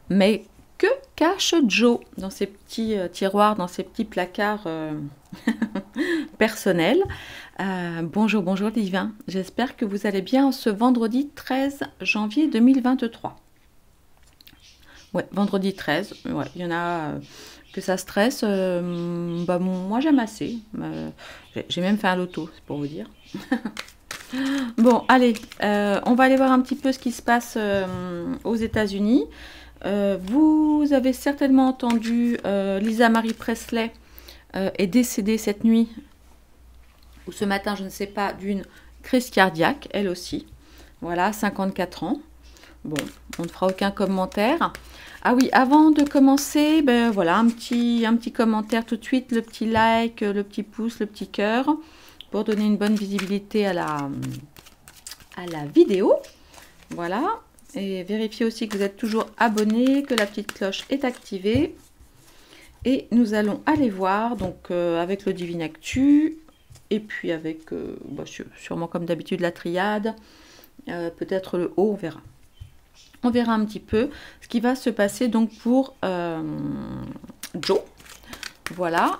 Mais que cache Joe dans ses petits tiroirs, dans ses petits placards personnels? Bonjour, bonjour Divin. J'espère que vous allez bien ce vendredi 13 janvier 2023. Ouais, vendredi 13. Ouais, il y en a que ça stresse. Bah, moi, j'aime assez. J'ai même fait un loto, c'est pour vous dire. Bon, allez, on va aller voir un petit peu ce qui se passe aux États-Unis. Vous avez certainement entendu Lisa Marie Presley est décédée cette nuit, ou ce matin, je ne sais pas, d'une crise cardiaque, elle aussi. Voilà, 54 ans. Bon, on ne fera aucun commentaire. Ah oui, avant de commencer, ben voilà, un petit commentaire tout de suite, le petit like, le petit pouce, le petit cœur, pour donner une bonne visibilité à la vidéo. Voilà, et vérifiez aussi que vous êtes toujours abonné, que la petite cloche est activée. Et nous allons aller voir, donc avec le Divine Actu, et puis avec, bah, sûrement comme d'habitude, la triade, peut-être le haut, on verra. On verra un petit peu ce qui va se passer donc pour Joe. Voilà.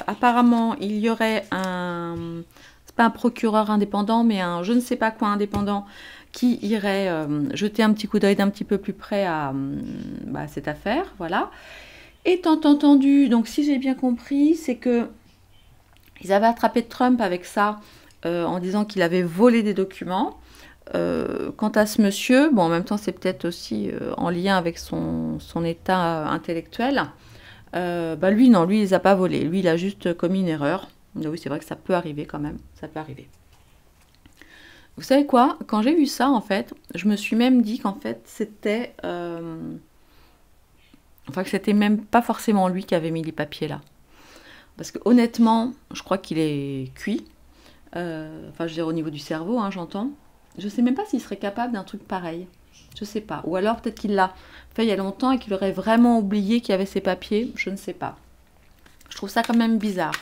Apparemment, il y aurait un... C'est pas un procureur indépendant, mais un je ne sais pas quoi indépendant qui irait jeter un petit coup d'œil d'un petit peu plus près à bah, cette affaire. Voilà. Étant entendu, donc si j'ai bien compris, c'est que ils avaient attrapé Trump avec ça en disant qu'il avait volé des documents. Quant à ce monsieur, bon, en même temps, c'est peut-être aussi en lien avec son état intellectuel. Bah lui, non, lui, il les a pas volés. Lui, il a juste commis une erreur. Mais oui, c'est vrai que ça peut arriver quand même. Ça peut arriver. Vous savez quoi? Quand j'ai vu ça, en fait, je me suis même dit qu'en fait, c'était... Enfin, que c'était même pas forcément lui qui avait mis les papiers là. Parce que honnêtement, je crois qu'il est cuit. Enfin, je veux dire, au niveau du cerveau, hein, j'entends. Je sais même pas s'il serait capable d'un truc pareil. Je sais pas. Ou alors peut-être qu'il l'a fait il y a longtemps et qu'il aurait vraiment oublié qu'il y avait ses papiers. Je ne sais pas. Je trouve ça quand même bizarre.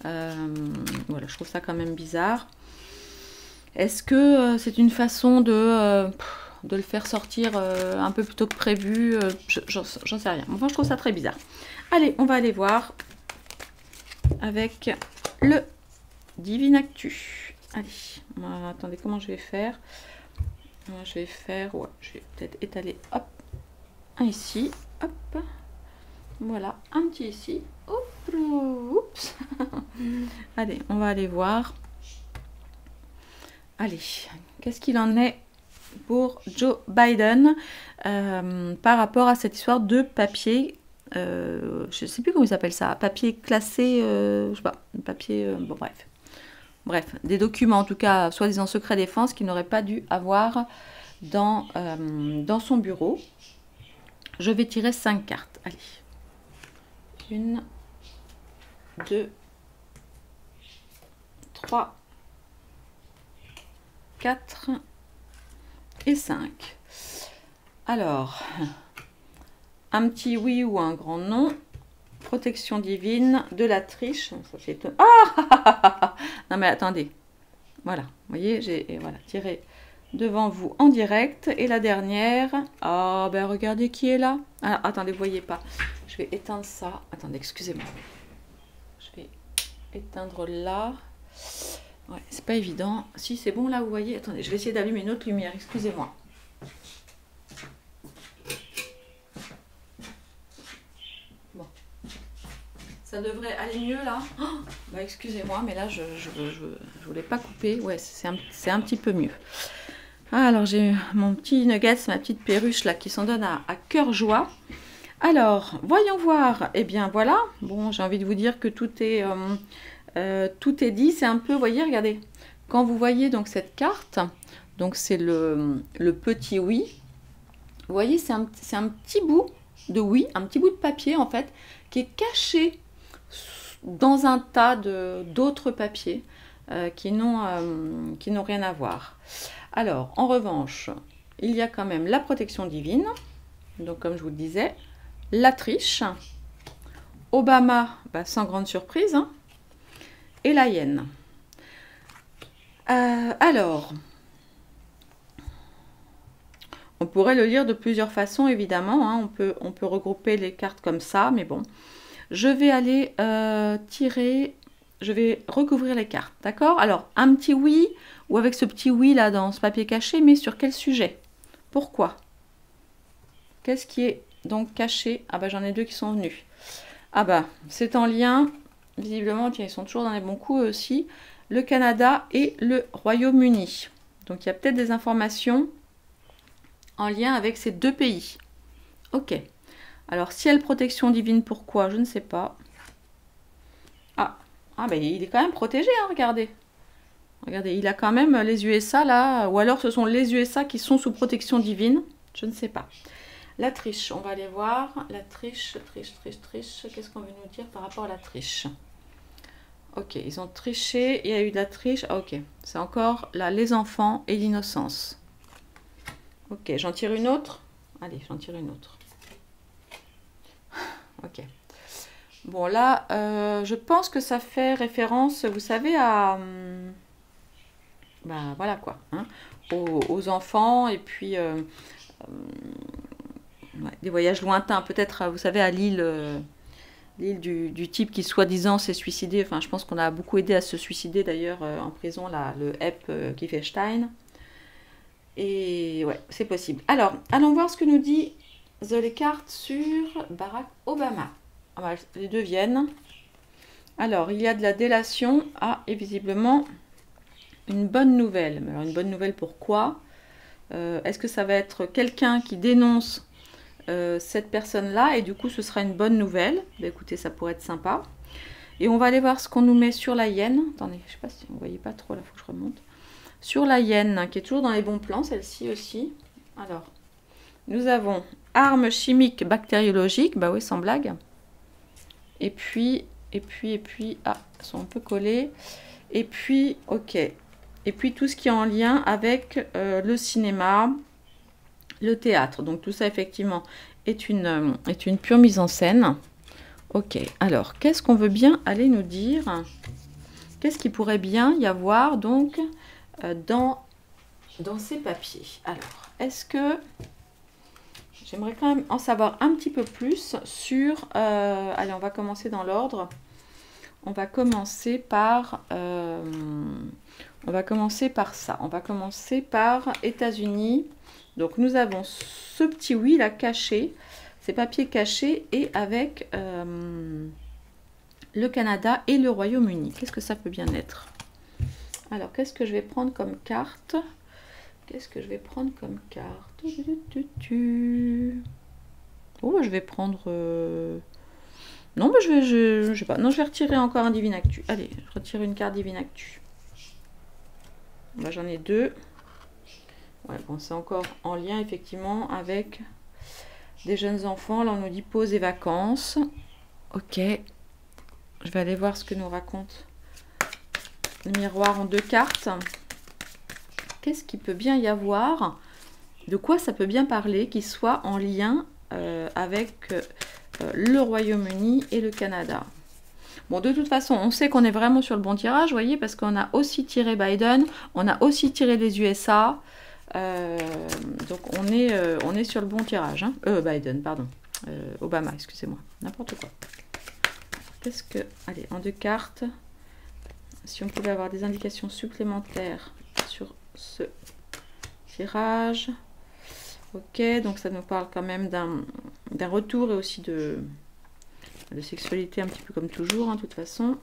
Voilà, je trouve ça quand même bizarre. Est-ce que c'est une façon de le faire sortir un peu plus tôt que prévu? J'en sais rien. Enfin, je trouve ça très bizarre. Allez, on va aller voir avec le Divine Actu. Allez, attendez, comment je vais faire? Je vais faire, ouais, je vais peut-être étaler, hop, un ici, hop, voilà, un petit ici, hop, oups. Allez, on va aller voir. Allez, qu'est-ce qu'il en est pour Joe Biden par rapport à cette histoire de papier, je ne sais plus comment ils appellent ça, papier classé, je sais pas, papier, bon bref. Bref, des documents en tout cas, soi-disant secret défense, qu'il n'aurait pas dû avoir dans son bureau. Je vais tirer 5 cartes. Allez. 1, 2, 3, 4 et 5. Alors, un petit oui ou un grand non. Protection divine, de la triche. Ça fait... Ah non mais attendez. Voilà, vous voyez, j'ai voilà, tiré devant vous en direct. Et la dernière, ah ben regardez qui est là. Ah, attendez, vous voyez pas. Je vais éteindre ça. Attendez, excusez-moi. Je vais éteindre là. Ouais, c'est pas évident. Si c'est bon là, vous voyez. Attendez, je vais essayer d'allumer une autre lumière. Excusez-moi. Bon, ça devrait aller mieux là. Oh, bah excusez-moi, mais là je voulais pas couper. Ouais, c'est un petit peu mieux. Alors j'ai mon petit nuggets, ma petite perruche là qui s'en donne à cœur joie. Alors, voyons voir. Eh bien voilà. Bon, j'ai envie de vous dire que tout est dit. C'est un peu, vous voyez, regardez. Quand vous voyez donc cette carte, donc c'est le petit oui. Vous voyez, c'est un petit bout de oui, un petit bout de papier en fait, qui est caché dans un tas d'autres papiers qui n'ont rien à voir. Alors, en revanche, il y a quand même la protection divine, donc comme je vous le disais, la triche, Obama, bah, sans grande surprise, hein, et la hyène. Alors, On pourrait le lire de plusieurs façons, évidemment. Hein. On peut regrouper les cartes comme ça, mais bon. Je vais aller tirer, je vais recouvrir les cartes, d'accord? Alors, un petit oui, ou avec ce petit oui là dans ce papier caché, mais sur quel sujet? Pourquoi? Qu'est-ce qui est donc caché? Ah bah j'en ai deux qui sont venus. Ah bah, c'est en lien, visiblement, tiens, ils sont toujours dans les bons coups aussi, le Canada et le Royaume-Uni. Donc il y a peut-être des informations en lien avec ces deux pays. Ok. Alors, ciel, protection divine, pourquoi? Je ne sais pas. Ah, ben il est quand même protégé, hein, regardez. Regardez, il a quand même les USA là, ou alors ce sont les USA qui sont sous protection divine. Je ne sais pas. La triche, on va aller voir. La triche. Qu'est-ce qu'on veut nous dire par rapport à la triche? Ok, ils ont triché, il y a eu de la triche. Ah, ok, c'est encore là, les enfants et l'innocence. Ok, j'en tire une autre. Allez, j'en tire une autre. Ok. Bon, là, je pense que ça fait référence, vous savez, à... ben, voilà quoi. Hein, aux enfants et puis... ouais, des voyages lointains. Peut-être, vous savez, à l'île... l'île du type qui soi-disant s'est suicidé. Enfin, je pense qu'on a beaucoup aidé à se suicider d'ailleurs en prison, là, le Epp Kiefenstein. Et ouais, c'est possible. Alors, allons voir ce que nous dit les cartes sur Barack Obama. Ah bah, les deux viennent. Alors, il y a de la délation. Ah, et visiblement, une bonne nouvelle. Alors, une bonne nouvelle, pourquoi? Est-ce que ça va être quelqu'un qui dénonce cette personne-là et du coup, ce sera une bonne nouvelle? Bah, écoutez, ça pourrait être sympa. Et on va aller voir ce qu'on nous met sur la hyène. Attendez, je ne sais pas si vous ne voyez pas trop, là, il faut que je remonte. Sur la hyène, hein, qui est toujours dans les bons plans, celle-ci aussi. Alors, nous avons armes chimiques bactériologiques. Bah oui, sans blague. Et puis, ah, elles sont un peu collées. Et puis, ok. Et puis, tout ce qui est en lien avec le cinéma, le théâtre. Donc, tout ça, effectivement, est une pure mise en scène. Ok. Alors, qu'est-ce qu'on veut bien aller nous dire? Qu'est-ce qui pourrait bien y avoir, donc, dans ces papiers? Alors, est-ce que... J'aimerais quand même en savoir un petit peu plus sur... allez, on va commencer dans l'ordre. On va commencer par... ça. On va commencer par États-Unis. Donc, nous avons ce petit oui là caché. Ces papiers cachés et avec le Canada et le Royaume-Uni. Qu'est-ce que ça peut bien être? Alors, qu'est-ce que je vais prendre comme carte? Oh, je vais prendre... Non, bah, je sais pas. Non, je vais retirer encore un Divine Actu. Allez, je retire une carte Divine Actu. Bah, j'en ai deux. Ouais, bon, c'est encore en lien, effectivement, avec des jeunes enfants. Là, on nous dit pause et vacances. Ok. Je vais aller voir ce que nous raconte le miroir en deux cartes. Qu'est-ce qu'il peut bien y avoir? De quoi ça peut bien parler qui soit en lien avec le Royaume-Uni et le Canada? Bon, de toute façon, on sait qu'on est vraiment sur le bon tirage, vous voyez, parce qu'on a aussi tiré Biden, on a aussi tiré les USA. Donc, on est sur le bon tirage. Hein. Biden, pardon. Obama, excusez-moi. N'importe quoi. Qu'est-ce que... Allez, en deux cartes. Si on pouvait avoir des indications supplémentaires sur ce tirage. Ok, donc ça nous parle quand même d'un retour et aussi de sexualité un petit peu comme toujours, hein, de toute façon,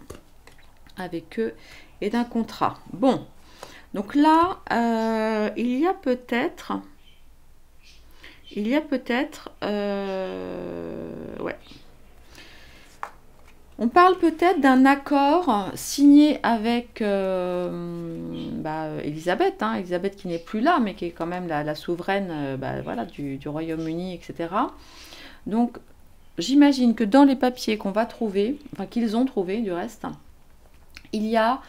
avec eux, et d'un contrat. Bon, donc là, il y a peut-être, ouais. On parle peut-être d'un accord signé avec Elisabeth, hein, Elisabeth qui n'est plus là, mais qui est quand même la souveraine voilà, du Royaume-Uni, etc. Donc, j'imagine que dans les papiers qu'on va trouver, enfin qu'ils ont trouvé du reste, il y a,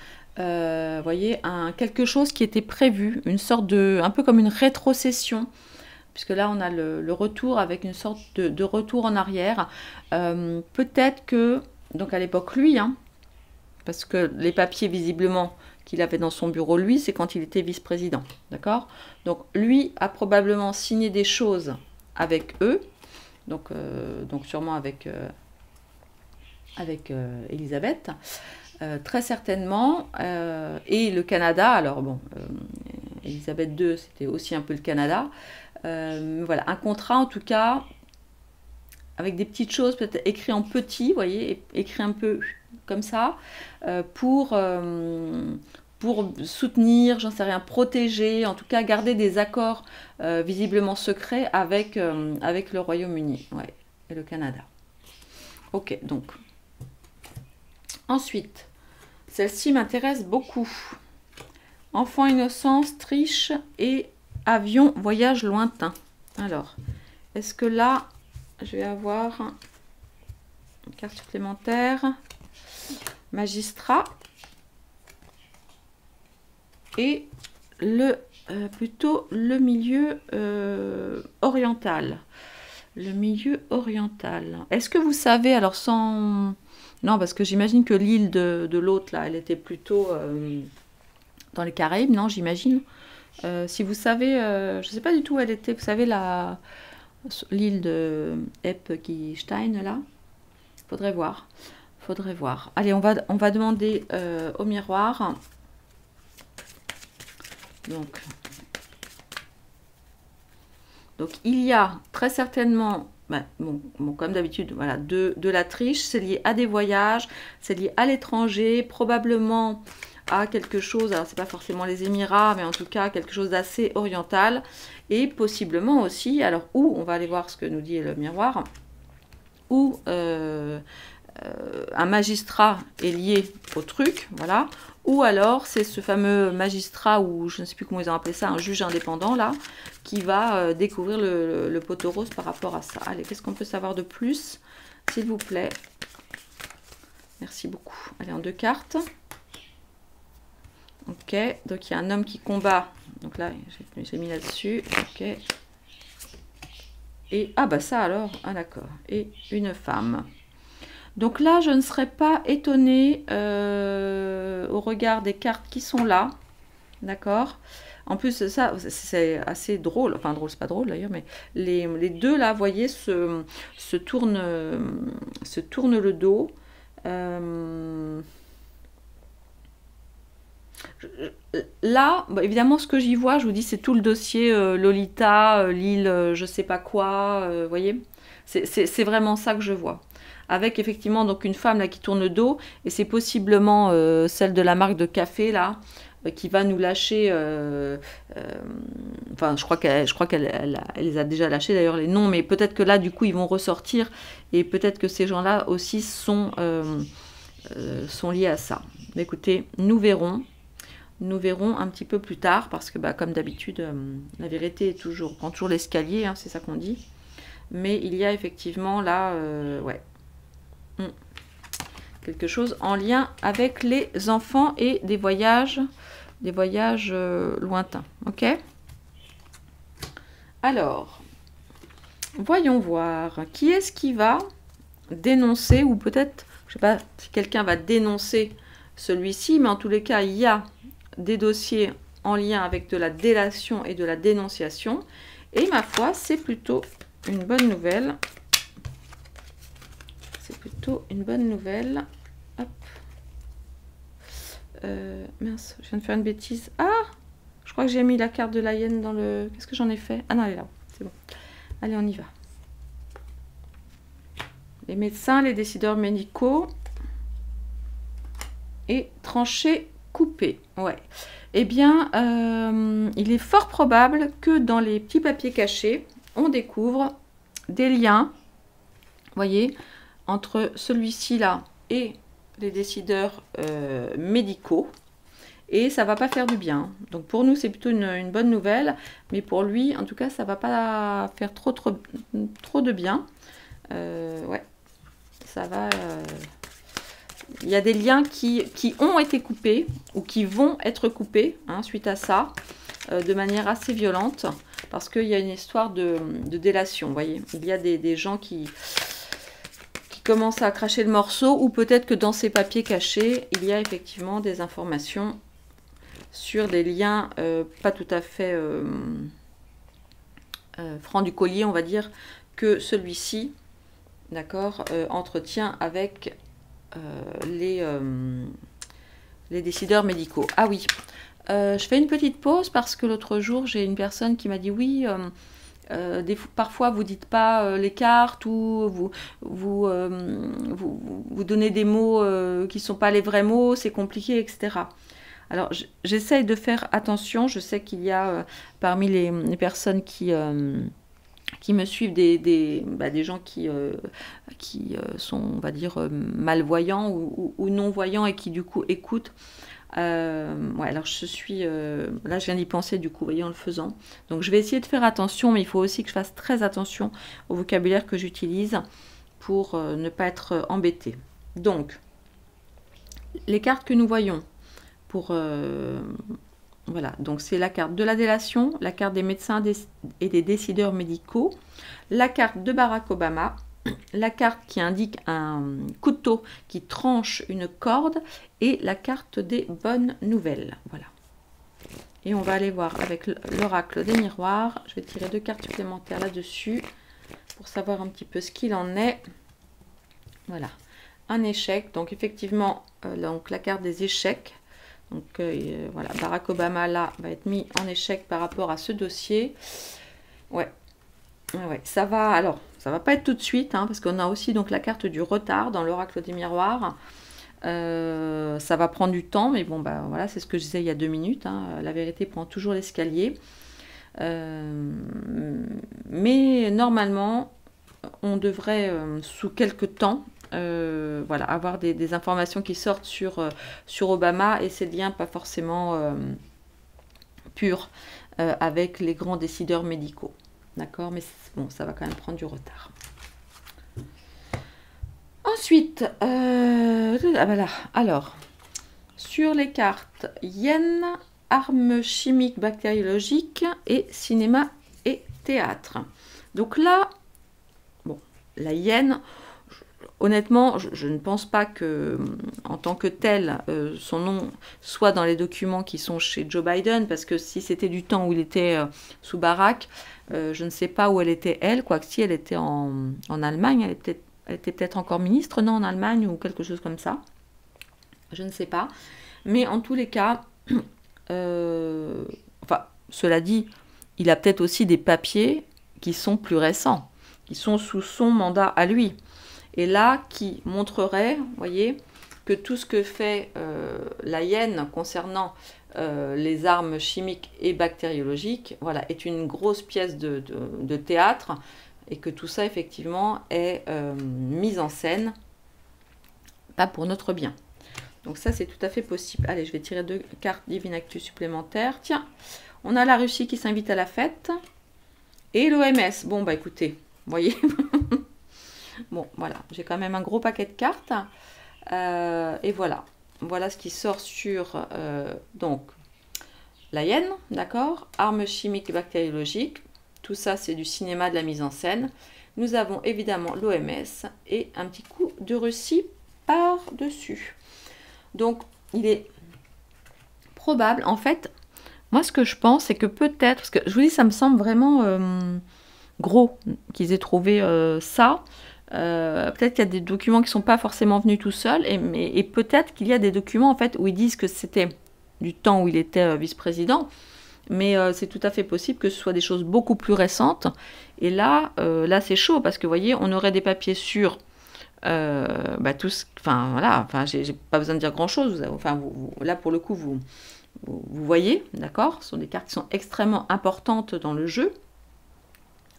voyez, quelque chose qui était prévu, une sorte de, un peu comme une rétrocession, puisque là on a le retour avec une sorte de retour en arrière. Peut-être que... Donc à l'époque, lui, hein, parce que les papiers visiblement qu'il avait dans son bureau, lui, c'est quand il était vice-président, d'accord? Donc, lui a probablement signé des choses avec eux, donc sûrement avec Elisabeth, très certainement, et le Canada, alors bon, Elisabeth II, c'était aussi un peu le Canada, voilà, un contrat en tout cas, avec des petites choses, peut-être écrit en petit, vous voyez, écrit un peu comme ça, pour soutenir, j'en sais rien, protéger, en tout cas garder des accords visiblement secrets avec le Royaume-Uni, ouais, et le Canada. Ok, donc. Ensuite, celle-ci m'intéresse beaucoup. Enfant innocence, triche et avion, voyage lointain. Alors, est-ce que là, je vais avoir une carte supplémentaire, magistrat et plutôt le milieu oriental. Le milieu oriental. Est-ce que vous savez, alors sans... Non, parce que j'imagine que l'île de l'autre, là, elle était plutôt dans les Caraïbes, non, j'imagine. Si vous savez, je ne sais pas du tout où elle était, vous savez, l'île de Epstein, là. Faudrait voir. Faudrait voir. Allez, on va demander au miroir. Donc, il y a très certainement... Bon, comme d'habitude, voilà, de la triche, c'est lié à des voyages, c'est lié à l'étranger, probablement à quelque chose, alors c'est pas forcément les Émirats, mais en tout cas quelque chose d'assez oriental, et possiblement aussi, alors où, on va aller voir ce que nous dit le miroir, où un magistrat est lié au truc, voilà, ou alors c'est ce fameux magistrat, ou je ne sais plus comment ils ont appelé ça, un juge indépendant là, qui va découvrir le poteau rose par rapport à ça. Allez, qu'est-ce qu'on peut savoir de plus, s'il vous plaît? Merci beaucoup. Allez, en 2 cartes. Ok, donc il y a un homme qui combat, donc là j'ai mis là-dessus, ok. Et, ah bah ça alors, ah d'accord, et une femme. Donc là, je ne serais pas étonnée au regard des cartes qui sont là, d'accord. En plus, ça, c'est assez drôle, enfin drôle, c'est pas drôle d'ailleurs, mais les deux là, vous voyez, se tournent le dos. Là, bah, évidemment, ce que j'y vois, je vous dis, c'est tout le dossier Lolita, l'île je sais pas quoi, vous voyez, c'est vraiment ça que je vois. Avec effectivement donc une femme là qui tourne le dos, et c'est possiblement celle de la marque de café là, qui va nous lâcher, enfin je crois qu'elle les a déjà lâchés d'ailleurs les noms, mais peut-être que là du coup ils vont ressortir, et peut-être que ces gens-là aussi sont liés à ça. Mais écoutez, nous verrons un petit peu plus tard, parce que bah, comme d'habitude, la vérité prend toujours l'escalier, hein, c'est ça qu'on dit. Mais il y a effectivement là, ouais, quelque chose en lien avec les enfants et des voyages lointains. Ok. Alors, voyons voir, qui est-ce qui va dénoncer, ou peut-être, je sais pas si quelqu'un va dénoncer celui-ci, mais en tous les cas, il y a des dossiers en lien avec de la délation et de la dénonciation, et ma foi, c'est plutôt une bonne nouvelle. C'est plutôt une bonne nouvelle. Hop. Mince, je viens de faire une bêtise. Ah, je crois que j'ai mis la carte de la hyène dans le... Qu'est-ce que j'en ai fait? Ah non, elle est là, c'est bon. Allez, on y va. Les médecins, les décideurs médicaux et tranchées coupées. Ouais. Eh bien, il est fort probable que dans les petits papiers cachés, on découvre des liens, vous voyez, entre celui-ci là et les décideurs médicaux, et ça va pas faire du bien. Donc pour nous c'est plutôt une bonne nouvelle, mais pour lui en tout cas ça va pas faire trop de bien. Ouais, ça va. Il y a des liens qui ont été coupés ou qui vont être coupés hein, suite à ça, de manière assez violente, parce qu'il y a une histoire de délation. Vous voyez, il y a des gens qui commencent à cracher le morceau, ou peut-être que dans ces papiers cachés, il y a effectivement des informations sur des liens pas tout à fait francs du collier, on va dire, que celui-ci, d'accord, entretient avec les décideurs médicaux. Ah oui, je fais une petite pause parce que l'autre jour, j'ai une personne qui m'a dit oui, parfois vous dites pas les cartes ou vous donnez des mots qui ne sont pas les vrais mots, c'est compliqué, etc. Alors j'essaye de faire attention, je sais qu'il y a parmi les personnes qui me suivent des gens qui sont, on va dire, malvoyants ou non-voyants et qui du coup écoutent. Ouais, alors je suis... là, je viens d'y penser, du coup, voyez, en le faisant. Donc, je vais essayer de faire attention, mais il faut aussi que je fasse très attention au vocabulaire que j'utilise pour ne pas être embêtée. Donc, les cartes que nous voyons pour... voilà, donc c'est la carte de la délation, la carte des médecins et des décideurs médicaux, la carte de Barack Obama, la carte qui indique un couteau qui tranche une corde et la carte des bonnes nouvelles. Voilà. Et on va aller voir avec l'oracle des miroirs. Je vais tirer 2 cartes supplémentaires là-dessus pour savoir un petit peu ce qu'il en est. Voilà. Un échec. Donc effectivement, donc la carte des échecs. Donc voilà, Barack Obama là va être mis en échec par rapport à ce dossier. Ouais. Ouais, ça va. Alors, ça va pas être tout de suite, hein, parce qu'on a aussi donc la carte du retard dans l'oracle des miroirs. Ça va prendre du temps, mais bon, bah voilà, c'est ce que je disais il y a 2 minutes. Hein, la vérité prend toujours l'escalier. Mais normalement, on devrait, sous quelques temps, voilà, avoir des informations qui sortent sur Obama et ses liens pas forcément purs avec les grands décideurs médicaux. D'accord, mais bon, ça va quand même prendre du retard. Ensuite, voilà. Alors, sur les cartes yen, armes chimiques bactériologiques et cinéma et théâtre. Donc là, bon, la yen, honnêtement, je ne pense pas que, en tant que tel, son nom soit dans les documents qui sont chez Joe Biden, parce que si c'était du temps où il était sous Barack, je ne sais pas où elle était, elle, quoique si elle était en Allemagne, elle était peut-être encore ministre, non, en Allemagne, ou quelque chose comme ça. Je ne sais pas. Mais en tous les cas, enfin, cela dit, il a peut-être aussi des papiers qui sont plus récents, qui sont sous son mandat à lui. Et là, qui montrerait, vous voyez, que tout ce que fait la yen concernant les armes chimiques et bactériologiques, voilà, est une grosse pièce de théâtre, et que tout ça, effectivement, est mis en scène, pas pour notre bien. Donc ça, c'est tout à fait possible. Allez, je vais tirer 2 cartes Divine Actu supplémentaires. Tiens, on a la Russie qui s'invite à la fête, et l'OMS. Bon, bah écoutez, vous voyez. Bon, voilà, j'ai quand même un gros paquet de cartes. Et voilà. Voilà ce qui sort sur donc la yen, d'accord, armes chimiques et bactériologiques. Tout ça, c'est du cinéma, de la mise en scène. Nous avons évidemment l'OMS et un petit coup de Russie par-dessus. Donc, il est probable, en fait, moi, ce que je pense, c'est que peut-être, parce que je vous dis, ça me semble vraiment gros qu'ils aient trouvé ça. Peut-être qu'il y a des documents qui ne sont pas forcément venus tout seuls, et peut-être qu'il y a des documents en fait où ils disent que c'était du temps où il était vice-président, mais c'est tout à fait possible que ce soit des choses beaucoup plus récentes. Et là, là c'est chaud parce que vous voyez, on aurait des papiers sur tous, enfin voilà, enfin j'ai pas besoin de dire grand-chose. Enfin là pour le coup vous voyez, d'accord, ce sont des cartes qui sont extrêmement importantes dans le jeu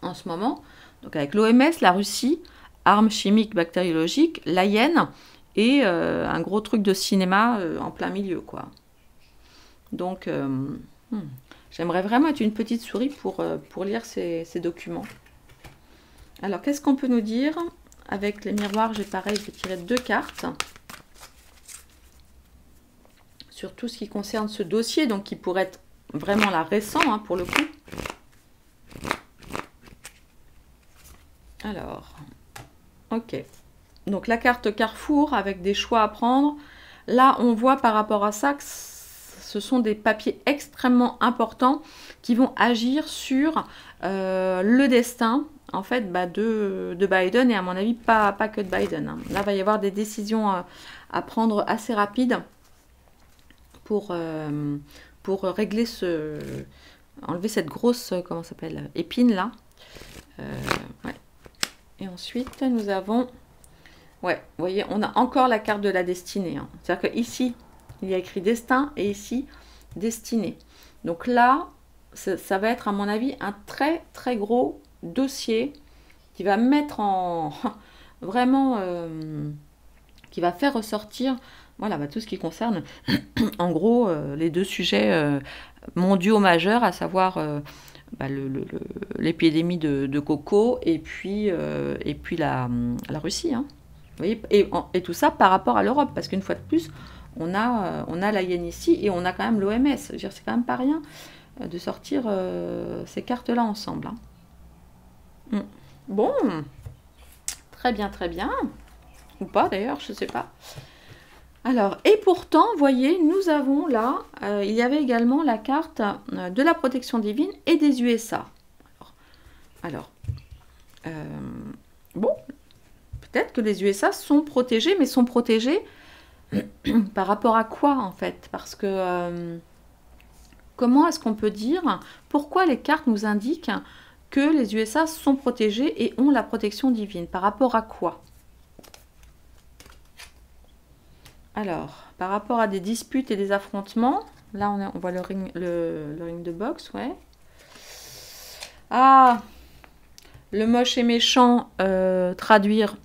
en ce moment. Donc avec l'OMS, la Russie, armes chimiques bactériologiques, la yen et un gros truc de cinéma en plein milieu, quoi. Donc, j'aimerais vraiment être une petite souris pour lire ces documents. Alors, qu'est-ce qu'on peut nous dire? Avec les miroirs, j'ai pareil, je vais tirer 2 cartes. Sur tout ce qui concerne ce dossier, donc qui pourrait être vraiment là récent, hein, pour le coup. Alors... Ok, donc la carte Carrefour avec des choix à prendre. Là, on voit par rapport à ça que ce sont des papiers extrêmement importants qui vont agir sur le destin en fait de Biden, et à mon avis pas que de Biden. Hein. Là, il va y avoir des décisions à prendre assez rapides pour régler enlever cette grosse, comment ça s'appelle, épine là. Ouais. Et ensuite, nous avons, ouais, vous voyez, on a encore la carte de la destinée. Hein. C'est-à-dire que ici, il y a écrit destin et ici, destinée. Donc là, ça va être, à mon avis, un très, très gros dossier qui va mettre en... vraiment... qui va faire ressortir, voilà, tout ce qui concerne, en gros, les deux sujets mondiaux majeurs, à savoir... l'épidémie de coco et puis la Russie. Hein. Vous voyez, et tout ça par rapport à l'Europe, parce qu'une fois de plus, on a la yen ici et on a quand même l'OMS. C'est quand même pas rien de sortir ces cartes-là ensemble. Hein. Bon, très bien, très bien. Ou pas d'ailleurs, je sais pas. Alors, et pourtant, vous voyez, nous avons là, il y avait également la carte de la protection divine et des USA. Bon, peut-être que les USA sont protégés, mais sont protégés par rapport à quoi, en fait? Parce que, comment est-ce qu'on peut dire, pourquoi les cartes nous indiquent que les USA sont protégés et ont la protection divine? Par rapport à quoi? Alors, par rapport à des disputes et des affrontements, là on voit le ring de boxe, ouais. Ah, le moche et méchant, traduire,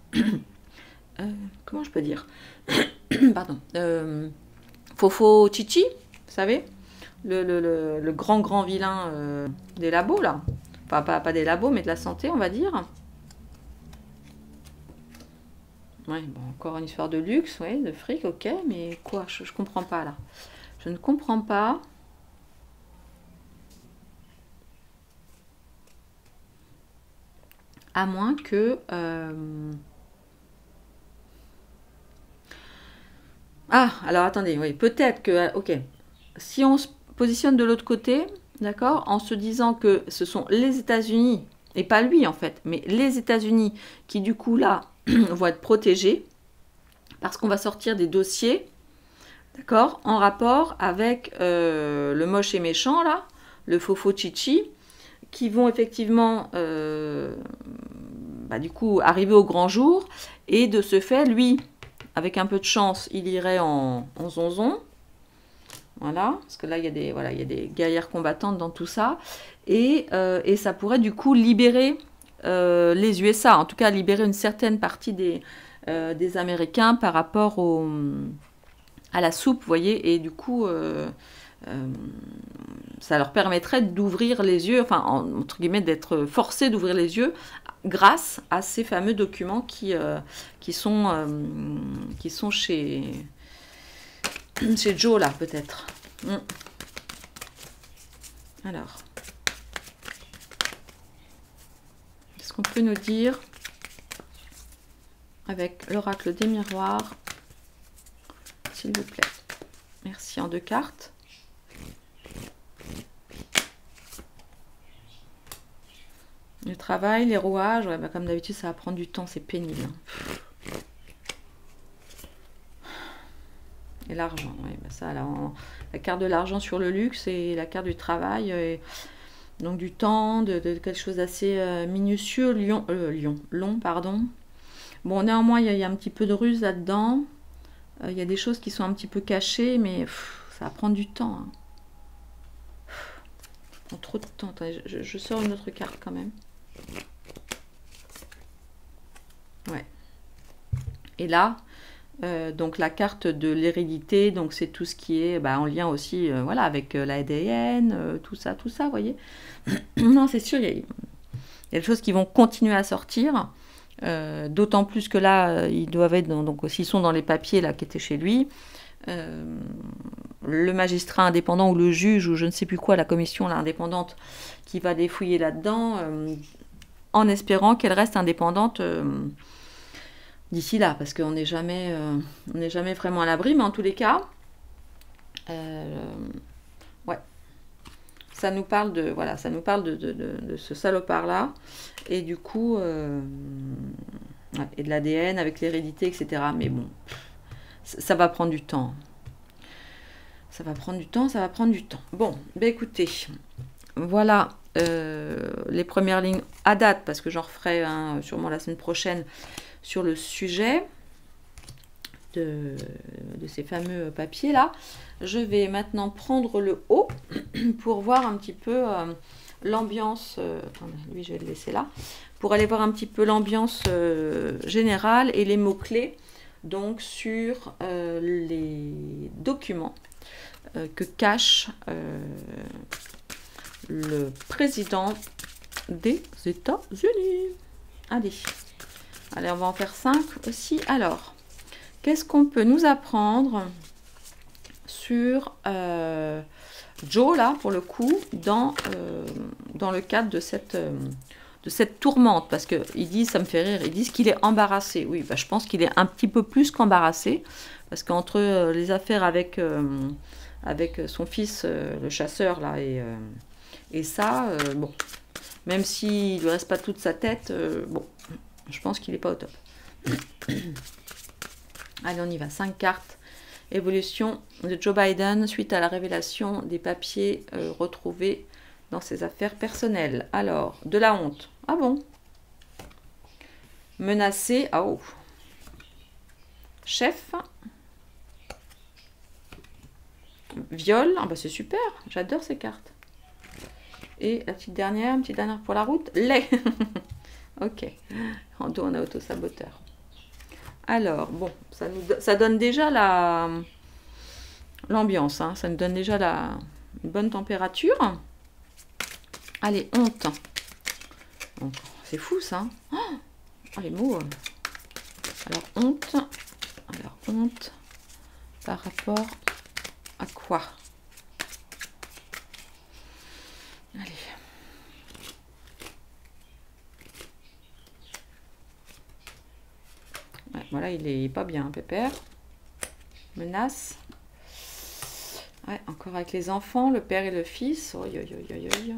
comment je peux dire? Pardon, Fofo Chichi, vous savez, le grand vilain des labos là, enfin pas des labos mais de la santé on va dire. Ouais, bon, encore une histoire de luxe, ouais, de fric, ok, mais quoi, je comprends pas là. Je ne comprends pas. À moins que... Ah, alors attendez, oui, peut-être que... Ok, si on se positionne de l'autre côté, d'accord, en se disant que ce sont les États-Unis, et pas lui en fait, mais les États-Unis qui du coup là... vont être protégés parce qu'on va sortir des dossiers, d'accord, en rapport avec le moche et méchant là, le fofo chichi, qui vont effectivement du coup arriver au grand jour, et de ce fait, lui, avec un peu de chance, il irait en zonzon. Voilà, parce que là il y a des guerrières combattantes dans tout ça, et ça pourrait du coup libérer les USA, en tout cas libérer une certaine partie des Américains par rapport à la soupe, vous voyez, et du coup ça leur permettrait d'ouvrir les yeux, enfin entre guillemets d'être forcés d'ouvrir les yeux grâce à ces fameux documents qui sont chez Joe là peut-être. Alors, qu'est-ce qu'on peut nous dire avec l'oracle des miroirs, s'il vous plaît? Merci, en 2 cartes. Le travail, les rouages, ouais, comme d'habitude ça va prendre du temps, c'est pénible. Et l'argent, ouais, ça, la carte de l'argent sur le luxe et la carte du travail, donc du temps, de quelque chose d'assez minutieux, long, pardon. Bon, néanmoins, il y a un petit peu de ruse là-dedans. Il y a des choses qui sont un petit peu cachées, mais ça va prendre du temps. Hein. Ça prend trop de temps. Attendez, je sors une autre carte quand même. Ouais. Et là... donc la carte de l'hérédité, donc c'est tout ce qui est en lien aussi voilà, avec l'ADN, tout ça, vous voyez. Non, c'est sûr, il y a des choses qui vont continuer à sortir, d'autant plus que là, ils doivent être, donc s'ils sont dans les papiers là qui étaient chez lui, le magistrat indépendant ou le juge, ou je ne sais plus quoi, la commission là, indépendante, qui va défouiller là-dedans, en espérant qu'elle reste indépendante d'ici là, parce qu'on n'est jamais vraiment à l'abri, mais en tous les cas, Ouais. Ça nous parle de, voilà, ça nous parle de ce salopard-là. Et du coup, ouais, et de l'ADN avec l'hérédité, etc. Mais bon, ça va prendre du temps. Ça va prendre du temps, ça va prendre du temps. Bon, ben écoutez, voilà les premières lignes à date, parce que j'en referai sûrement la semaine prochaine sur le sujet de ces fameux papiers là. Je vais maintenant prendre le haut pour voir un petit peu l'ambiance. Attendez, lui je vais le laisser là. Pour aller voir un petit peu l'ambiance générale et les mots-clés donc sur les documents que cache le président des États-Unis. Allez, on va en faire 5 aussi. Alors, qu'est-ce qu'on peut nous apprendre sur Joe, là, pour le coup, dans le cadre de cette tourmente? Parce qu'ils disent, ça me fait rire, ils disent qu'il est embarrassé. Oui, bah, je pense qu'il est un petit peu plus qu'embarrassé, parce qu'entre les affaires avec son fils, le chasseur, là, et ça, bon, même s'il ne lui reste pas toute sa tête, bon, je pense qu'il n'est pas au top. Allez, on y va. 5 cartes. Évolution de Joe Biden suite à la révélation des papiers retrouvés dans ses affaires personnelles. Alors, de la honte. Ah bon? Menacé. Ah oh. Chef. Viol. Ah bah c'est super. J'adore ces cartes. Et la petite dernière pour la route. Lait. Ok. En dos, on a auto-saboteur. Alors, bon, ça donne déjà l'ambiance, hein, ça nous donne déjà une bonne température. Allez, honte. C'est fou, ça. Oh, les mots. Alors, honte, par rapport à quoi? Allez. Ouais, voilà, il est pas bien, Pépère. Menace. Ouais, encore avec les enfants, le père et le fils. Oh, yo, yo, yo, yo.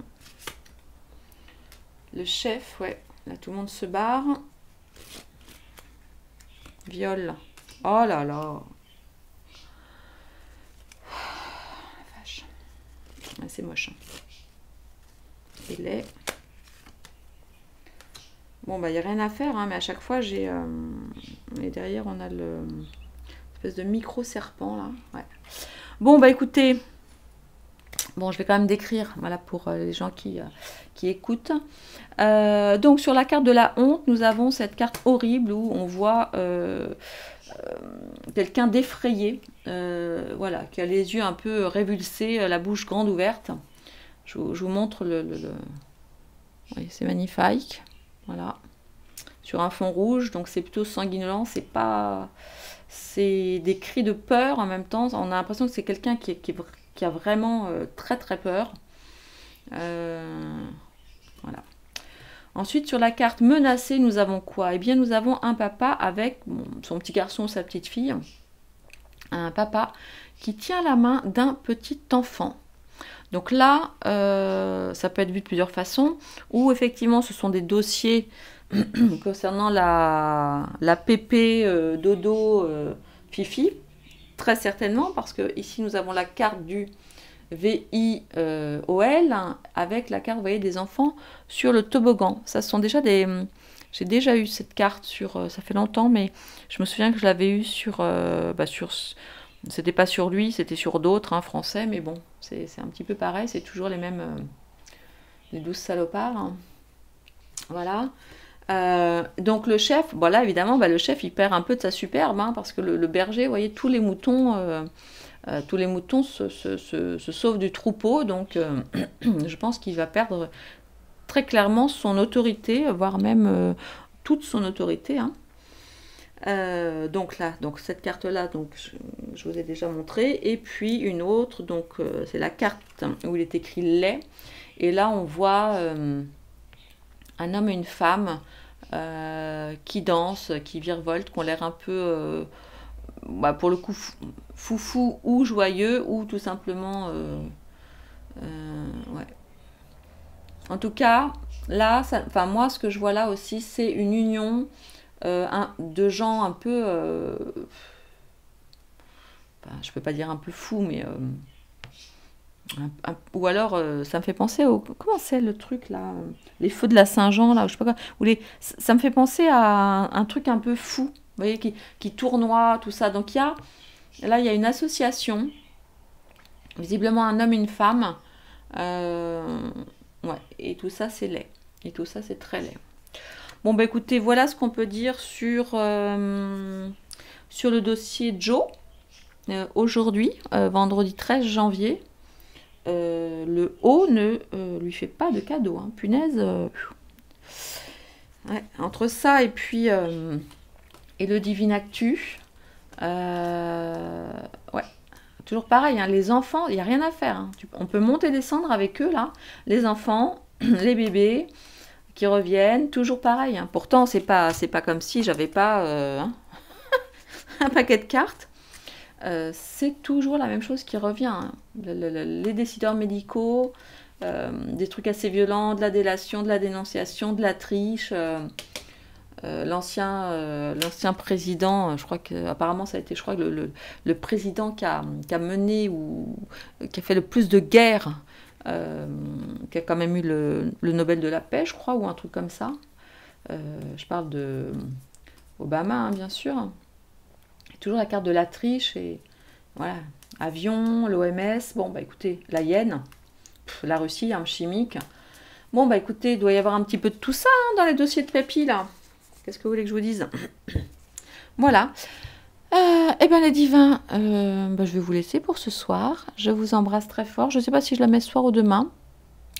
Le chef, ouais. Là, tout le monde se barre. Viol. Oh là là. Vache. Ouais, c'est moche. Il est... Bon, bah, il n'y a rien à faire, hein, mais à chaque fois, j'ai... Et derrière, on a espèce de micro-serpent, là. Ouais. Bon, bah, écoutez... Bon, je vais quand même décrire, voilà, pour les gens qui écoutent. Donc, sur la carte de la honte, nous avons cette carte horrible où on voit quelqu'un d'effrayé, voilà, qui a les yeux un peu révulsés, la bouche grande ouverte. Je vous montre Oui, c'est magnifique. Voilà. Sur un fond rouge, donc c'est plutôt sanguinolent, c'est pas... C'est des cris de peur en même temps. On a l'impression que c'est quelqu'un qui a vraiment très très peur. Voilà. Ensuite, sur la carte menacée, nous avons quoi? Eh bien, nous avons un papa avec son petit garçon, sa petite fille. Un papa qui tient la main d'un petit enfant. Donc là, ça peut être vu de plusieurs façons, ou effectivement ce sont des dossiers concernant la pépé dodo fifi, très certainement, parce que ici nous avons la carte du VIOL avec la carte, vous voyez, des enfants sur le toboggan. Ça sont déjà des... J'ai déjà eu cette carte sur... ça fait longtemps, mais je me souviens que je l'avais eu sur... C'était pas sur lui, c'était sur d'autres, hein, français, mais bon, c'est un petit peu pareil, c'est toujours les mêmes, les 12 salopards. Hein. Voilà. Donc le chef, voilà, évidemment, le chef, il perd un peu de sa superbe, hein, parce que le berger, vous voyez, tous les moutons se sauvent du troupeau, donc je pense qu'il va perdre très clairement son autorité, voire même toute son autorité, hein. Donc là, donc cette carte là, donc je vous ai déjà montré, et puis une autre, donc c'est la carte où il est écrit lait, et là on voit un homme et une femme qui dansent, qui virevoltent, qui ont l'air un peu bah, pour le coup, foufou ou joyeux, ou tout simplement... ouais. En tout cas, là, enfin, moi, ce que je vois là aussi, c'est une union de gens un peu... je peux pas dire un peu fou, mais... ou alors, ça me fait penser au... Comment c'est le truc, là? Les feux de la Saint-Jean, là, je sais pas quoi. Ça me fait penser à un truc un peu fou, vous voyez, qui tournoie, tout ça. Donc, là, il y a une association, visiblement un homme, une femme. Ouais, et tout ça, c'est laid. Et tout ça, c'est très laid. Bon, bah écoutez, voilà ce qu'on peut dire sur le dossier Joe. Aujourd'hui, vendredi 13 janvier. Le haut ne lui fait pas de cadeau, hein. Punaise. Ouais, entre ça et puis et le Divine Actu, ouais, toujours pareil, hein, les enfants, il n'y a rien à faire, hein. On peut monter et descendre avec eux là, les enfants, les bébés qui reviennent, toujours pareil, hein. Pourtant c'est pas comme si j'avais pas hein, un paquet de cartes. C'est toujours la même chose qui revient, hein. Les décideurs médicaux, des trucs assez violents, de la délation, de la dénonciation, de la triche. L'ancien président, je crois que apparemment ça a été, je crois, le président qui a mené ou qui a fait le plus de guerres, qui a quand même eu le Nobel de la paix, je crois, ou un truc comme ça. Je parle de Obama, hein, bien sûr. Toujours la carte de la triche et voilà, avion, l'OMS, bon bah écoutez, la Hyène, la Russie, armes chimiques. Bon bah écoutez, il doit y avoir un petit peu de tout ça, hein, dans les dossiers de Pépi là. Qu'est-ce que vous voulez que je vous dise? Voilà. Eh bien les divins, bah, je vais vous laisser pour ce soir. Je vous embrasse très fort. Je ne sais pas si je la mets ce soir ou demain.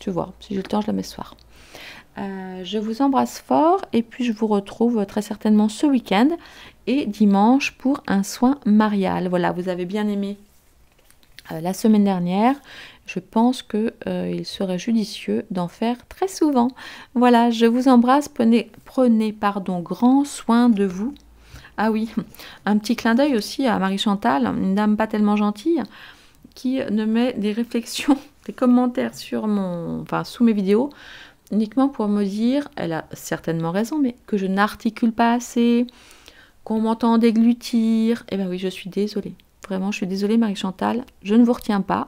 Je vais voir. Si j'ai le temps, je la mets ce soir. Je vous embrasse fort et puis je vous retrouve très certainement ce week-end et dimanche pour un soin marial. Voilà, vous avez bien aimé la semaine dernière. Je pense qu'il serait judicieux d'en faire très souvent. Voilà, je vous embrasse. Prenez grand soin de vous. Ah oui, un petit clin d'œil aussi à Marie-Chantal, une dame pas tellement gentille, qui ne met des réflexions, des commentaires sous mes vidéos, uniquement pour me dire, elle a certainement raison, mais que je n'articule pas assez, qu'on m'entend déglutir. Eh bien oui, je suis désolée. Vraiment, je suis désolée Marie-Chantal, je ne vous retiens pas.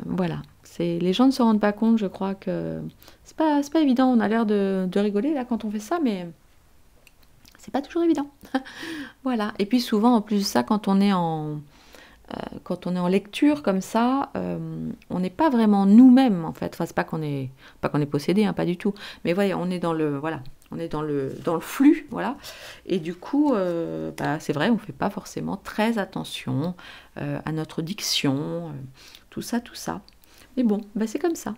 Voilà, les gens ne se rendent pas compte, je crois que c'est pas évident. On a l'air de rigoler là quand on fait ça, mais c'est pas toujours évident. Voilà, et puis souvent en plus de ça, quand on est en lecture comme ça, on n'est pas vraiment nous-mêmes en fait. Enfin, c'est pas qu'on est possédé, hein, pas du tout. Mais voyez, on est dans le flux, voilà. Et du coup, c'est vrai, on fait pas forcément très attention à notre diction, tout ça. Mais bon, c'est comme ça.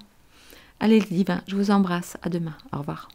Allez les divins, je vous embrasse. À demain. Au revoir.